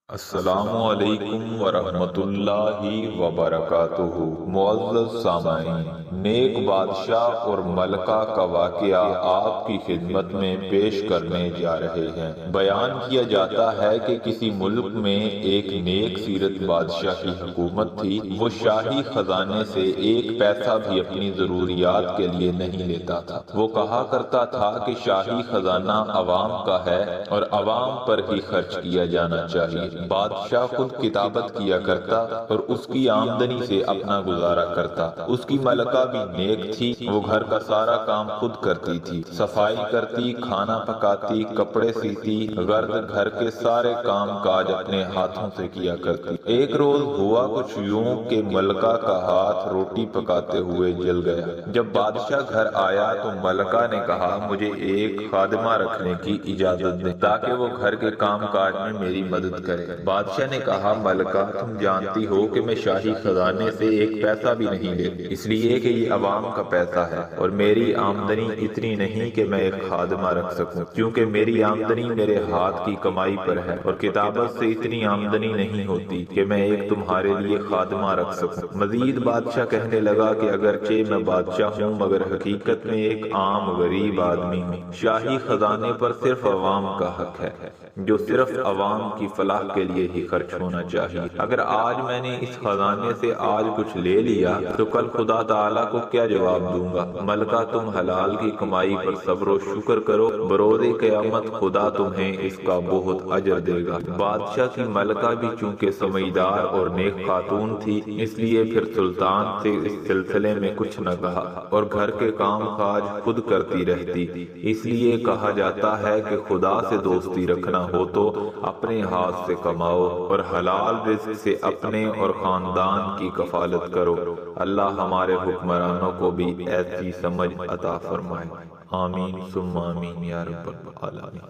السلام علیکم ورحمۃ اللہ وبرکاتہ۔ معزز سامعین، نیک بادشاہ اور ملکہ کا واقعہ آپ کی خدمت میں پیش کرنے جا رہے ہیں۔ بیان کیا جاتا ہے کہ کسی ملک میں ایک نیک سیرت بادشاہ کی حکومت تھی۔ وہ شاہی خزانے سے ایک پیسہ بھی اپنی ضروریات کے لیے نہیں لیتا تھا۔ وہ کہا کرتا تھا کہ شاہی خزانہ عوام کا ہے اور عوام پر ہی خرچ کیا جانا چاہیے۔ بادشاہ خود کتابت کیا کرتا اور اس کی آمدنی سے اپنا گزارا کرتا۔ اس کی ملکہ بھی نیک تھی، وہ گھر کا سارا کام خود کرتی تھی، صفائی کرتی، کھانا پکاتی، کپڑے سیتی، غرض گھر کے سارے کام کاج اپنے ہاتھوں سے کیا کرتی۔ ایک روز ہوا کچھ یوں کہ ملکہ کا ہاتھ روٹی پکاتے ہوئے جل گیا۔ جب بادشاہ گھر آیا تو ملکہ نے کہا، مجھے ایک خادمہ رکھنے کی اجازت دیں تاکہ وہ گھر کے کام کاج میں میری مدد کرے۔ بادشاہ نے کہا، ملکہ تم جانتی ہو کہ میں شاہی خزانے سے ایک پیسہ بھی نہیں لیتا، اس لیے کہ یہ عوام کا پیسہ ہے اور میری آمدنی اتنی نہیں کہ میں ایک خادمہ رکھ سکوں، کیونکہ میری آمدنی میرے ہاتھ کی کمائی پر ہے اور کتابت سے اتنی آمدنی نہیں ہوتی کہ میں ایک تمہارے لیے خادمہ رکھ سکوں۔ مزید بادشاہ کہنے لگا کہ اگرچہ میں بادشاہ ہوں مگر حقیقت میں ایک عام غریب آدمی ہوں۔ شاہی خزانے پر صرف عوام کا حق ہے، جو صرف عوام کی فلاح کے لیے ہی خرچ ہونا چاہیے۔ اگر آج میں نے اس خزانے سے آج کچھ لے لیا تو کل خدا تعالیٰ کو کیا جواب دوں گا؟ ملکہ تم حلال کی کمائی پر صبر و شکر کرو، بروز قیامت خدا تمہیں اس کا بہت اجر دے گا۔ بادشاہ کی ملکہ بھی چونکہ سمجھدار اور نیک خاتون تھی، اس لیے پھر سلطان سے اس سلسلے میں کچھ نہ کہا اور گھر کے کام کاج خود کرتی رہتی۔ اس لیے کہا جاتا ہے کہ خدا سے دوستی رکھنا ہو تو اپنے ہاتھ سے کماؤ اور حلال رزق سے اپنے اور خاندان کی کفالت کرو۔ اللہ ہمارے حکمرانوں کو بھی ایسی سمجھ عطا فرمائے۔ آمین ثم آمین یا رب العالمین۔